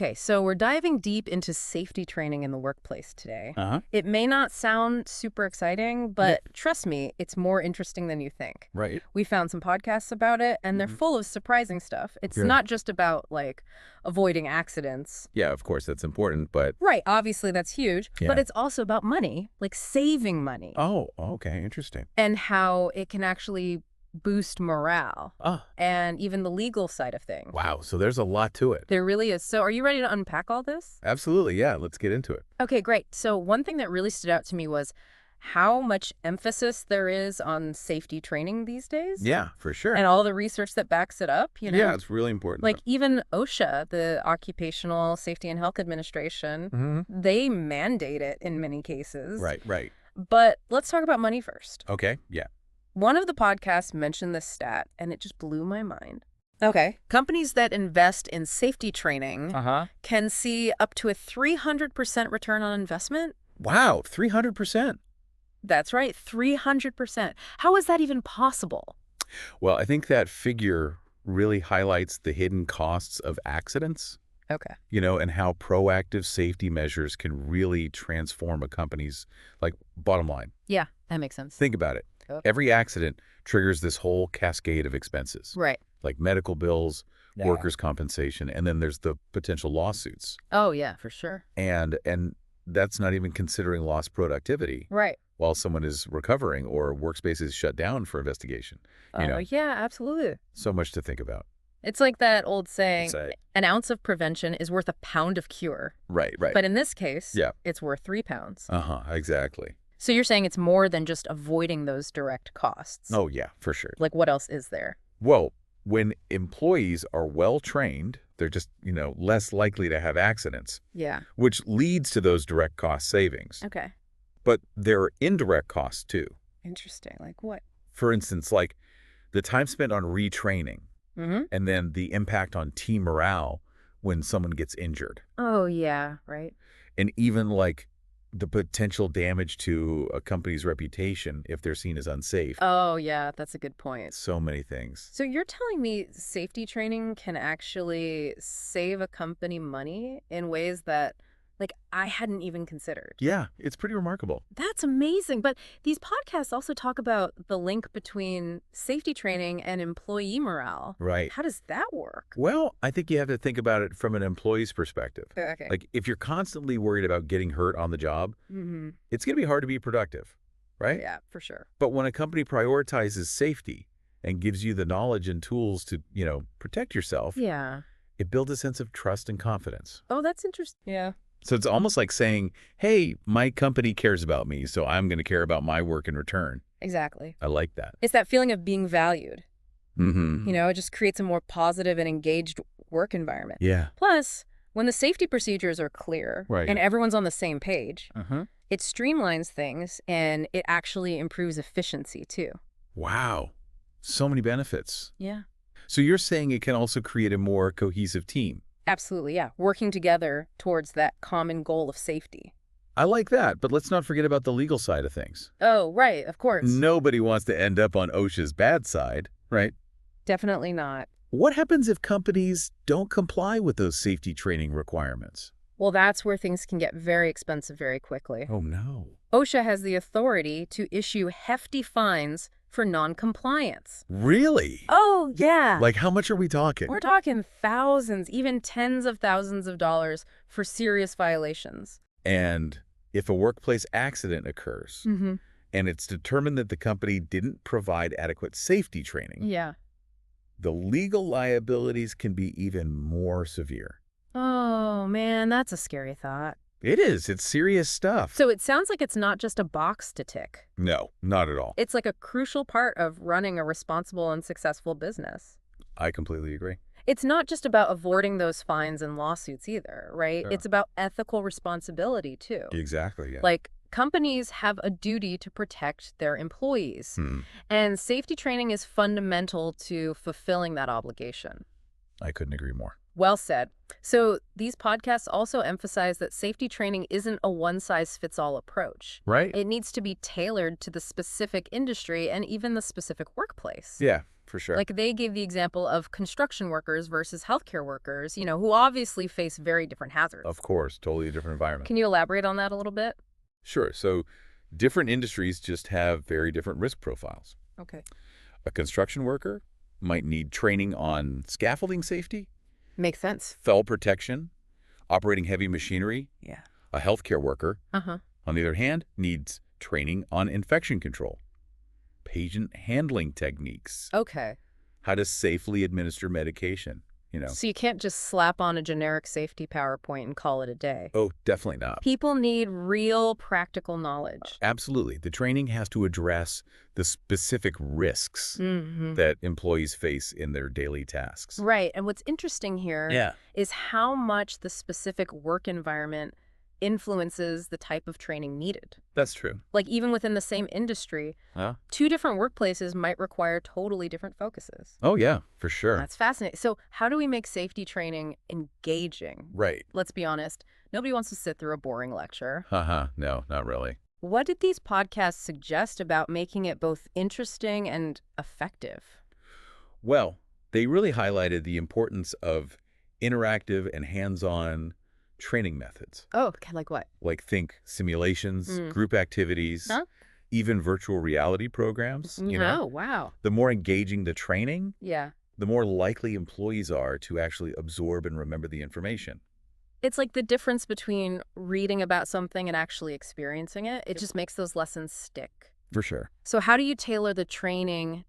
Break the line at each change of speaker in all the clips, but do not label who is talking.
Okay, so we're diving deep into safety training in the workplace today.
Uh-huh.
It may not sound super exciting, but trust me, it's more interesting than you think.
Right.
We found some podcasts about it, and they're
Mhm.
full of surprising stuff. It's
Good.
not just about, like, avoiding accidents.
Yeah, of course, that's important, but
Right, obviously that's huge, but
yeah.
it's also about money, like saving money,
Oh, okay, interesting.
and how it can actually boost morale,
Ah,
and even the legal side of things.
wow. So there's a lot to it.
There really is. So are you ready to unpack all this?
Absolutely. Yeah, let's get into it.
Okay, great. So one thing that really stood out to me was how much emphasis there is on safety training these days
Yeah, for sure.
and all the research that backs it up,
Yeah, it's really important.
Like even OSHA, the Occupational Safety and Health Administration,
Hmm.
they mandate it in many cases.
Right, right.
But let's talk about money first.
Okay, yeah.
One of the podcasts mentioned this stat, and it just blew my mind. Okay. Companies that invest in safety training
Uh-huh.
can see up to a 300% return on investment.
Wow, 300%.
That's right, 300%. How is that even possible?
Well, I think that figure really highlights the hidden costs of accidents,
Okay.
and how proactive safety measures can really transform a company's, bottom line.
Yeah, that makes sense.
Think about it.
Okay.
Every accident triggers this whole cascade of expenses,
Right.
like medical bills,
Yeah.
workers' compensation, and then there's the potential lawsuits.
Oh, yeah, for sure.
And that's not even considering lost productivity
Right.
while someone is recovering or workspace is shut down for investigation.
Yeah, absolutely.
So much to think about.
It's like that old saying,
Say.
an ounce of prevention is worth a pound of cure.
Right, right.
But in this case,
Yeah.
it's worth 3 pounds.
Uh-huh, exactly.
So you're saying it's more than just avoiding those direct costs.
Oh, yeah, for sure.
Like what else is there?
Well, when employees are well-trained, they're just, less likely to have accidents,
Yeah.
which leads to those direct cost savings.
Okay.
But there are indirect costs, too.
Interesting. Like what?
For instance, like the time spent on retraining
Mm-hmm.
and then the impact on team morale when someone gets injured.
Oh, yeah, right.
And even like the potential damage to a company's reputation if they're seen as unsafe.
Oh, yeah, that's a good point.
So many things.
So you're telling me safety training can actually save a company money in ways that, like, I hadn't even considered.
Yeah, it's pretty remarkable.
That's amazing. But these podcasts also talk about the link between safety training and employee morale.
Right.
How does that work?
Well, I think you have to think about it from an employee's perspective.
Okay.
Like if you're constantly worried about getting hurt on the job,
Mm-hmm.
it's going to be hard to be productive, right?
Yeah, for sure.
But when a company prioritizes safety and gives you the knowledge and tools to, protect yourself,
Yeah.
it builds a sense of trust and confidence.
Oh, that's interesting. Yeah.
So it's almost like saying, hey, my company cares about me, so I'm going to care about my work in return.
Exactly.
I like that.
It's that feeling of being valued.
Mm-hmm.
It just creates a more positive and engaged work environment.
Yeah.
Plus, when the safety procedures are clear
Right.
and everyone's on the same page,
Uh-huh.
it streamlines things and it actually improves efficiency too.
Wow. So many benefits.
Yeah.
So you're saying it can also create a more cohesive team.
Absolutely, yeah. Working together towards that common goal of safety.
I like that, but let's not forget about the legal side of things.
Oh, right, of course.
Nobody wants to end up on OSHA's bad side, right?
Definitely not.
What happens if companies don't comply with those safety training requirements?
Well, that's where things can get very expensive very quickly.
Oh, no.
OSHA has the authority to issue hefty fines for non-compliance.
Really?
Oh, yeah.
Like, how much are we talking?
We're talking thousands, even tens of thousands of dollars for serious violations.
And if a workplace accident occurs
Mm-hmm.
and it's determined that the company didn't provide adequate safety training,
Yeah.
the legal liabilities can be even more severe.
Oh, man, that's a scary thought.
It is. It's serious stuff.
So it sounds like it's not just a box to tick.
No, not at all.
It's like a crucial part of running a responsible and successful business.
I completely agree.
It's not just about avoiding those fines and lawsuits either, right?
Sure.
It's about ethical responsibility, too.
Exactly, yeah.
Like, companies have a duty to protect their employees. And safety training is fundamental to fulfilling that obligation.
I couldn't agree more.
Well said. So these podcasts also emphasize that safety training isn't a one-size-fits-all approach.
Right?
It needs to be tailored to the specific industry and even the specific workplace.
Yeah, for sure.
Like they gave the example of construction workers versus healthcare workers, who obviously face very different hazards.
Of course, totally different environment.
Can you elaborate on that a little bit?
Sure. So different industries just have very different risk profiles.
Okay.
A construction worker might need training on scaffolding safety,
Makes sense.
fell protection, operating heavy machinery.
Yeah.
A healthcare worker,
Uh-huh.
on the other hand, needs training on infection control, patient handling techniques,
Okay.
how to safely administer medication,
So you can't just slap on a generic safety PowerPoint and call it a day.
Oh, definitely not.
People need real practical knowledge.
Absolutely. The training has to address the specific risks
Mm-hmm.
that employees face in their daily tasks.
Right. And what's interesting here
Yeah,
is how much the specific work environment influences the type of training needed.
that's true.
Like even within the same industry,
Huh?
two different workplaces might require totally different focuses.
Oh, yeah, for sure.
That's fascinating. So how do we make safety training engaging?
Right.
Let's be honest. Nobody wants to sit through a boring lecture.
Haha, no, not really.
What did these podcasts suggest about making it both interesting and effective?
Well, they really highlighted the importance of interactive and hands-on training methods.
Oh, okay, like what?
Like think simulations,
Mm.
group activities,
Huh?
even virtual reality programs.
Oh, wow.
The more engaging the training,
Yeah.
the more likely employees are to actually absorb and remember the information.
It's like the difference between reading about something and actually experiencing it. It just makes those lessons stick.
For sure.
So how do you tailor the training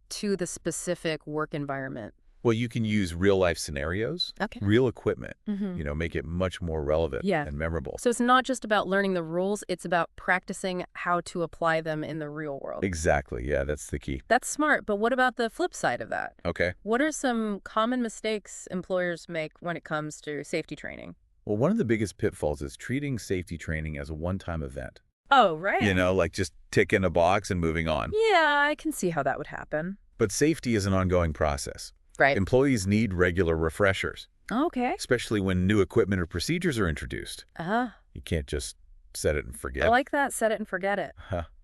to the specific work environment?
Well, you can use real-life scenarios,
Okay.
real equipment,
Mm-hmm.
make it much more relevant
Yeah.
and memorable.
So it's not just about learning the rules, it's about practicing how to apply them in the real world.
Exactly. Yeah, that's the key.
That's smart, but what about the flip side of that?
Okay.
What are some common mistakes employers make when it comes to safety training?
Well, one of the biggest pitfalls is treating safety training as a one-time event.
Oh, right.
Like just ticking a box and moving on.
Yeah, I can see how that would happen.
But safety is an ongoing process.
Right.
Employees need regular refreshers,
Okay.
especially when new equipment or procedures are introduced.
Uh-huh.
You can't just set it and forget.
I like that. Set it and forget it.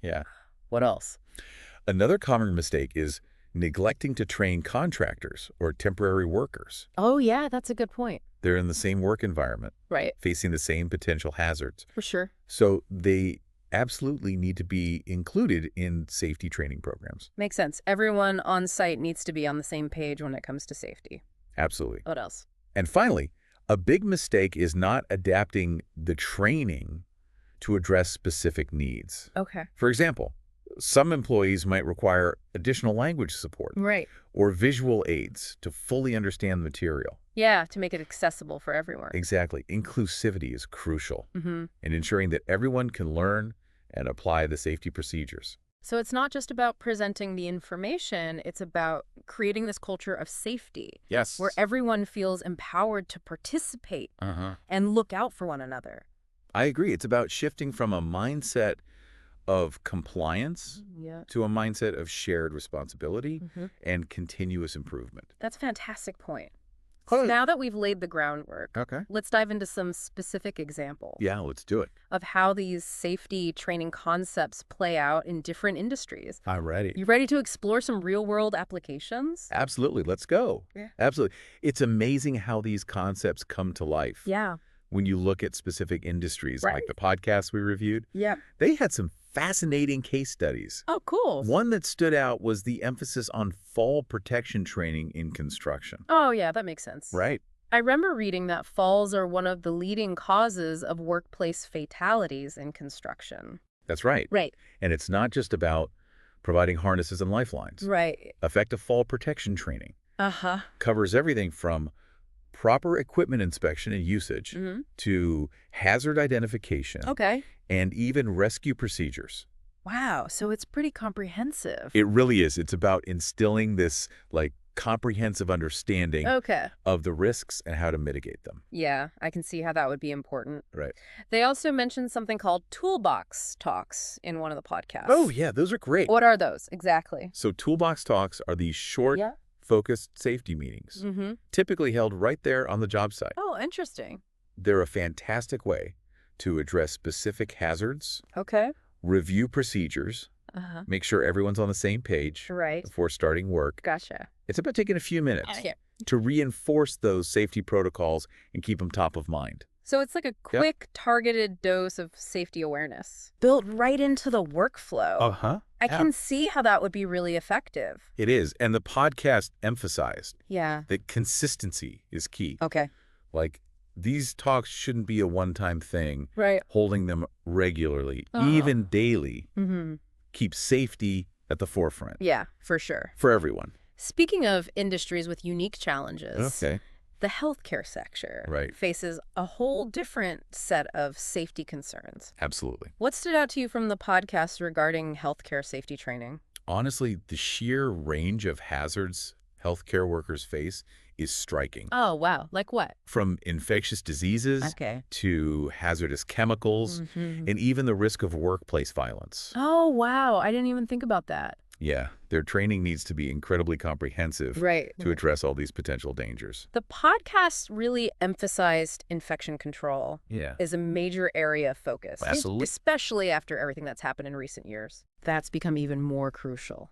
Yeah.
What else?
Another common mistake is neglecting to train contractors or temporary workers.
Oh, yeah, that's a good point.
They're in the same work environment,
Right.
facing the same potential hazards.
For sure.
So they absolutely need to be included in safety training programs.
Makes sense. Everyone on site needs to be on the same page when it comes to safety.
Absolutely.
What else?
And finally, a big mistake is not adapting the training to address specific needs.
Okay.
For example, some employees might require additional language support
Right.
or visual aids to fully understand the material.
Yeah, to make it accessible for everyone.
Exactly. Inclusivity is crucial
Mm-hmm.
in ensuring that everyone can learn and apply the safety procedures.
So it's not just about presenting the information, it's about creating this culture of safety
Yes.
where everyone feels empowered to participate
Uh-huh.
and look out for one another.
I agree. It's about shifting from a mindset of compliance
Yeah.
to a mindset of shared responsibility
Mm-hmm.
and continuous improvement.
That's a fantastic point.
Huh.
Now that we've laid the groundwork,
Okay.
let's dive into some specific examples
Yeah, let's do it.
of how these safety training concepts play out in different industries.
I'm ready.
You ready to explore some real-world applications?
Absolutely. Let's go.
Yeah.
Absolutely. It's amazing how these concepts come to life
Yeah.
when you look at specific industries
Right.
like the podcasts we reviewed.
Yeah.
They had some fascinating case studies.
Oh, cool.
One that stood out was the emphasis on fall protection training in construction.
Oh, yeah, that makes sense.
Right.
I remember reading that falls are one of the leading causes of workplace fatalities in construction.
That's right.
Right.
And it's not just about providing harnesses and lifelines.
Right.
Effective fall protection training
Uh-huh.
covers everything from proper equipment inspection and usage
Mm-hmm.
to hazard identification
Okay.
and even rescue procedures.
Wow. So it's pretty comprehensive.
It really is. It's about instilling this comprehensive understanding
Okay.
of the risks and how to mitigate them.
Yeah, I can see how that would be important.
Right.
They also mentioned something called toolbox talks in one of the podcasts.
Oh, yeah, those are great.
What are those exactly?
So toolbox talks are these short,
Yeah.
focused safety meetings,
Mm-hmm.
typically held right there on the job site.
Oh, interesting.
They're a fantastic way to address specific hazards,
Okay.
review procedures,
Uh-huh.
make sure everyone's on the same page
Right.
before starting work.
Gotcha.
It's about taking a few minutes
Yeah.
to reinforce those safety protocols and keep them top of mind.
So it's like a
Yep.
quick, targeted dose of safety awareness built right into the workflow.
Uh-huh.
I can see how that would be really effective.
It is. And the podcast emphasized
Yeah.
that consistency is key.
Okay.
Like, these talks shouldn't be a one-time thing.
Right.
Holding them regularly,
Uh-huh.
even daily,
Mm-hmm.
keeps safety at the forefront
Yeah, for sure.
for everyone.
Speaking of industries with unique challenges,
Okay.
the healthcare sector
Right.
faces a whole different set of safety concerns.
Absolutely.
What stood out to you from the podcast regarding healthcare safety training?
Honestly, the sheer range of hazards healthcare workers face is striking.
Oh, wow. Like what?
From infectious diseases
Okay.
to hazardous chemicals
Mm-hmm.
and even the risk of workplace violence.
Oh, wow. I didn't even think about that.
Yeah, their training needs to be incredibly comprehensive
Right.
to address all these potential dangers.
The podcast really emphasized infection control
Yeah.
is a major area of focus,
Absolutely.
especially after everything that's happened in recent years. That's become even more crucial.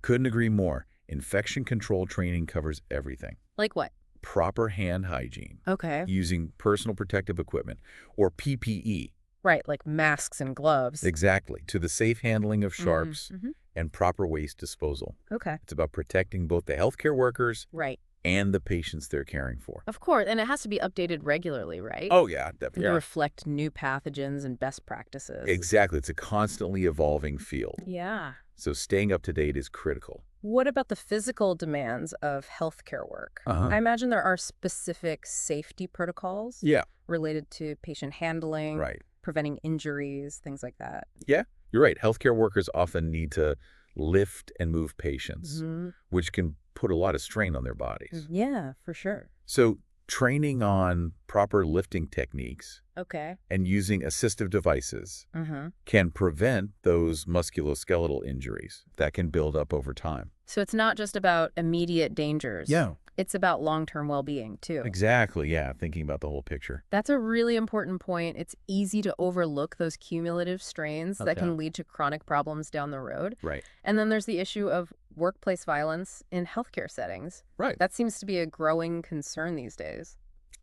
Couldn't agree more. Infection control training covers everything.
Like what?
Proper hand hygiene,
Okay.
using personal protective equipment, or PPE,
Right, like masks and gloves.
exactly, to the safe handling of sharps
Mm-hmm.
and proper waste disposal.
Okay.
It's about protecting both the healthcare workers
Right.
and the patients they're caring for.
Of course, and it has to be updated regularly, right?
Oh, yeah,
To
definitely.
reflect new pathogens and best practices.
Exactly. It's a constantly evolving field.
Yeah.
So staying up to date is critical.
What about the physical demands of healthcare work?
Uh-huh.
I imagine there are specific safety protocols
Yeah,
related to patient handling,
right.
preventing injuries, things like that.
Yeah, you're right. Healthcare workers often need to lift and move patients,
Mhm.
which can put a lot of strain on their bodies.
Yeah, for sure.
So training on proper lifting techniques
Okay.
and using assistive devices
Mm-hmm.
can prevent those musculoskeletal injuries that can build up over time.
So it's not just about immediate dangers. It's about long-term well-being, too.
Exactly. Yeah, thinking about the whole picture.
That's a really important point. It's easy to overlook those cumulative strains that
Okay.
can lead to chronic problems down the road.
Right.
And then there's the issue of workplace violence in healthcare settings.
Right.
That seems to be a growing concern these days.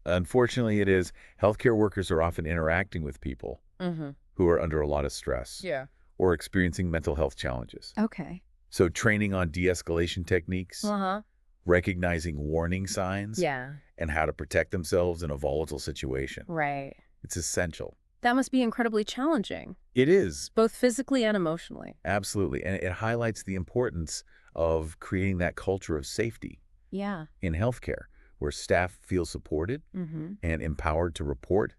Unfortunately, it is. Healthcare workers are often interacting with people
Mm-hmm.
who are under a lot of stress
Yeah.
or experiencing mental health challenges.
Okay.
So training on de-escalation techniques,
Uh-huh.
recognizing warning signs,
Yeah.
and how to protect themselves in a volatile situation.
Right.
It's essential.
That must be incredibly challenging,
It is,
both physically and emotionally.
absolutely. And it highlights the importance of creating that culture of safety
Yeah.
in healthcare, where staff feel supported
Mm-hmm.
and empowered to report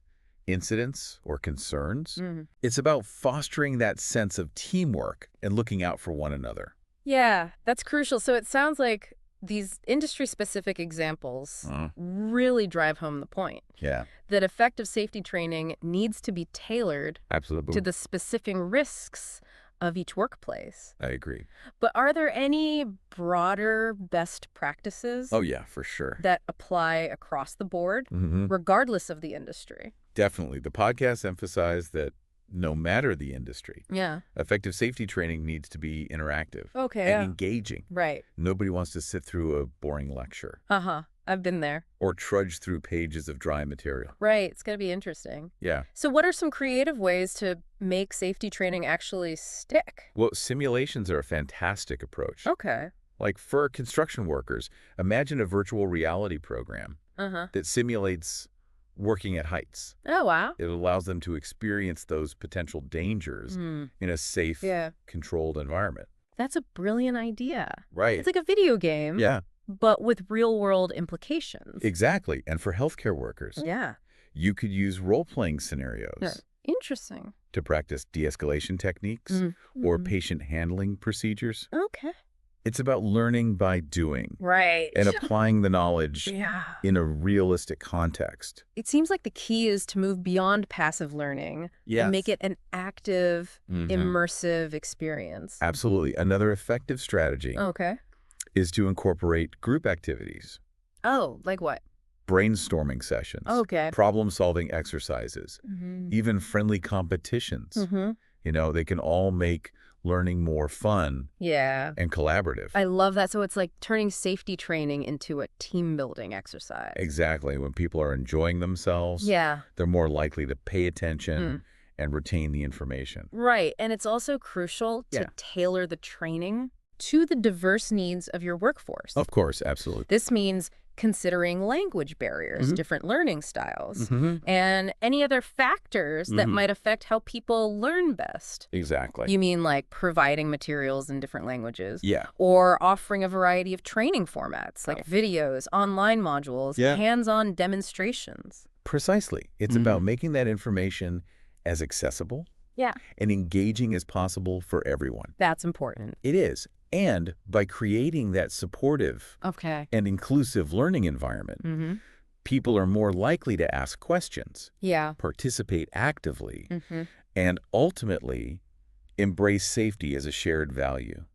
incidents or concerns.
Mm-hmm.
It's about fostering that sense of teamwork and looking out for one another.
Yeah, that's crucial. So it sounds like these industry-specific examples really drive home the point
Yeah,
that effective safety training needs to be tailored
absolutely.
to the specific risks of each workplace.
I agree.
But are there any broader best practices
Oh, yeah, for sure.
that apply across the board,
Hmm.
regardless of the industry?
Definitely. The podcast emphasized that no matter the industry,
Yeah.
effective safety training needs to be interactive
Okay.
and engaging.
Right.
Nobody wants to sit through a boring lecture
Uh-huh. I've been there.
or trudge through pages of dry material.
Right. It's going to be interesting.
Yeah.
So what are some creative ways to make safety training actually stick?
Well, simulations are a fantastic approach.
Okay.
Like for construction workers, imagine a virtual reality program
Uh-huh.
that simulates working at heights.
Oh, wow.
It allows them to experience those potential dangers in a safe,
Yeah.
controlled environment.
That's a brilliant idea.
Right.
It's like a video game,
Yeah,
but with real-world implications.
exactly. And for healthcare workers,
Yeah.
you could use role-playing scenarios
Yeah. Interesting.
to practice de-escalation techniques or patient handling procedures.
Okay.
It's about learning by doing
Right.
and applying the knowledge
Yeah.
in a realistic context.
It seems like the key is to move beyond passive learning and make it an active, immersive experience.
Absolutely. Another effective strategy
Okay.
is to incorporate group activities,
Oh, like what?
brainstorming sessions,
Okay.
problem-solving exercises,
Mm-hmm.
even friendly competitions.
Mm-hmm.
You know, they can all make learning more fun
Yeah.
and collaborative.
I love that. So it's like turning safety training into a team building exercise.
Exactly. When people are enjoying themselves,
Yeah.
they're more likely to pay attention
Mm.
and retain the information.
Right. And it's also crucial to
Yeah.
tailor the training to the diverse needs of your workforce.
Of course, absolutely.
This means considering language barriers,
hmm
different learning styles,
hmm
and any other factors that
hmm
might affect how people learn best.
Exactly.
You mean like providing materials in different languages
Yeah.
or offering a variety of training formats like
Oh.
videos, online modules,
Yeah.
hands-on demonstrations.
Precisely. It's about making that information as accessible
Yeah,
and engaging as possible for everyone.
that's important.
It is. And by creating that supportive
Okay.
and inclusive learning environment,
Mm-hmm.
people are more likely to ask questions,
Yeah.
participate actively,
Mm-hmm.
and ultimately embrace safety as a shared value.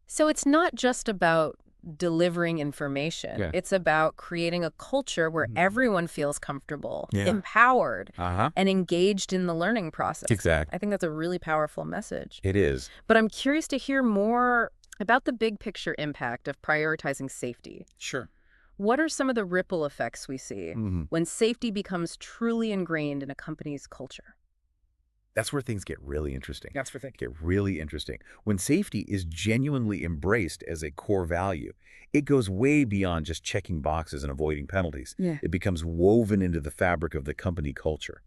So it's not just about delivering information.
Yeah.
It's about creating a culture where
Mhm.
everyone feels comfortable,
Yeah.
empowered,
Uh-huh.
and engaged in the learning process.
Exactly.
I think that's a really powerful message.
It is.
But I'm curious to hear more about the big picture impact of prioritizing safety.
Sure.
What are some of the ripple effects we see when safety becomes truly ingrained in a company's culture?
That's where things get really interesting.
That's for thinking.
Get really interesting. When safety is genuinely embraced as a core value, it goes way beyond just checking boxes and avoiding penalties.
Yeah.
It becomes woven into the fabric of the company culture,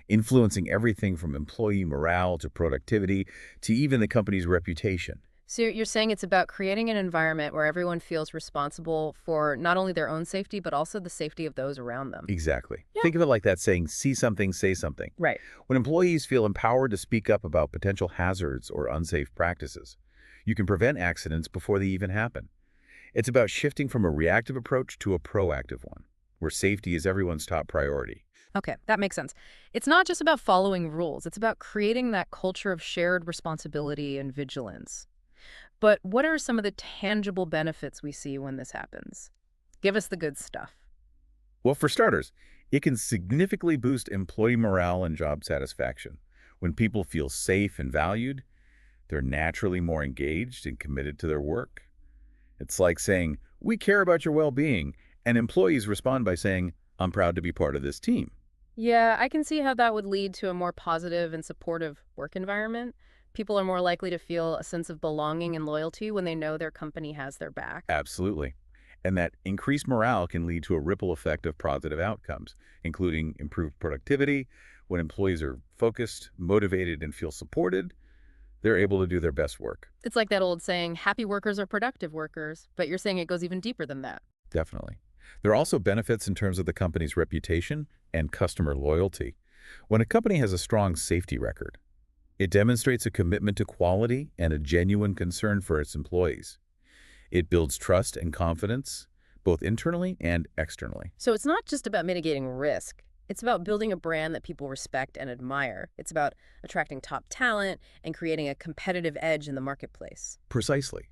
influencing everything from employee morale to productivity to even the company's reputation.
So you're saying it's about creating an environment where everyone feels responsible for not only their own safety, but also the safety of those around them.
Exactly.
Yeah.
Think of it like that saying, see something, say something.
Right.
When employees feel empowered to speak up about potential hazards or unsafe practices, you can prevent accidents before they even happen. It's about shifting from a reactive approach to a proactive one, where safety is everyone's top priority.
Okay, that makes sense. It's not just about following rules. It's about creating that culture of shared responsibility and vigilance. But what are some of the tangible benefits we see when this happens? Give us the good stuff.
Well, for starters, it can significantly boost employee morale and job satisfaction. When people feel safe and valued, they're naturally more engaged and committed to their work. It's like saying, we care about your well-being, and employees respond by saying, I'm proud to be part of this team.
Yeah, I can see how that would lead to a more positive and supportive work environment. People are more likely to feel a sense of belonging and loyalty when they know their company has their back.
Absolutely. And that increased morale can lead to a ripple effect of positive outcomes, including improved productivity. When employees are focused, motivated, and feel supported, they're able to do their best work.
It's like that old saying, happy workers are productive workers, but you're saying it goes even deeper than that.
Definitely. There are also benefits in terms of the company's reputation and customer loyalty. When a company has a strong safety record, it demonstrates a commitment to quality and a genuine concern for its employees. It builds trust and confidence, both internally and externally.
So it's not just about mitigating risk. It's about building a brand that people respect and admire. It's about attracting top talent and creating a competitive edge in the marketplace.
Precisely.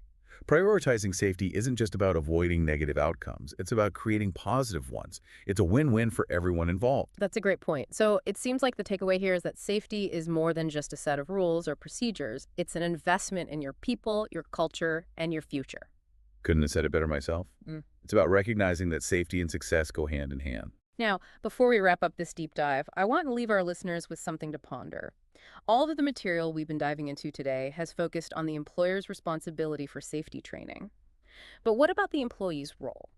Prioritizing safety isn't just about avoiding negative outcomes. It's about creating positive ones. It's a win-win for everyone involved.
That's a great point. So it seems like the takeaway here is that safety is more than just a set of rules or procedures. It's an investment in your people, your culture, and your future.
Couldn't have said it better myself. It's about recognizing that safety and success go hand in hand.
Now, before we wrap up this deep dive, I want to leave our listeners with something to ponder. All of the material we've been diving into today has focused on the employer's responsibility for safety training. But what about the employee's role?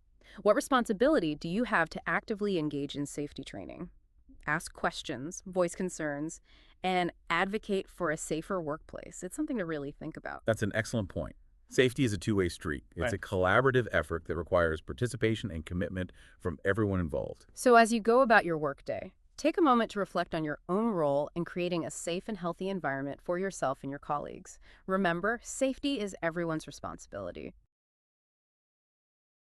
What responsibility do you have to actively engage in safety training? Ask questions, voice concerns, and advocate for a safer workplace. It's something to really think about.
That's an excellent point. Safety is a two-way street. It's a collaborative effort that requires participation and commitment from everyone involved.
So as you go about your workday, take a moment to reflect on your own role in creating a safe and healthy environment for yourself and your colleagues. Remember, safety is everyone's responsibility.